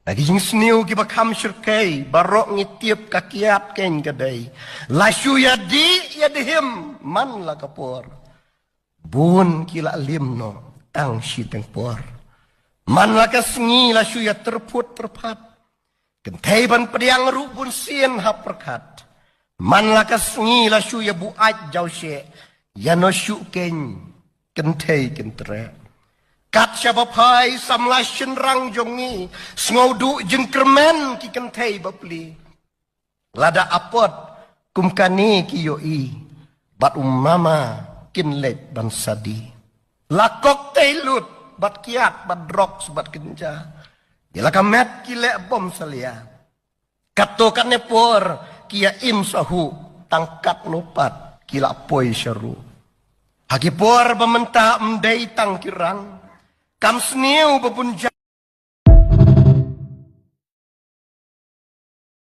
lagi jing sniu ki bakam syirkai barok ngitiap kakiat ken kadai lasu yadi yadihim man la kapor bun kila limno tang si teng por man la kasngi lasu ya terput terpat kentai ban pediang rubun sien hap perkat man la kasngi lasu ya buat jau she ya no syu ken kentai kentre kat siapa pai samla shenrang jongi sngodu jeng kermen ki kentai bapli lada apot kumkani ki yoi bat umama kin lep ban sadi lakok teilut bat kiat bat drok bat kenja yala kamet ki le bom salia kato kan nepor kia im sahu tangkat nopat kila poi syaru hagi por bementa mdei tang kirang kam sniu bepunja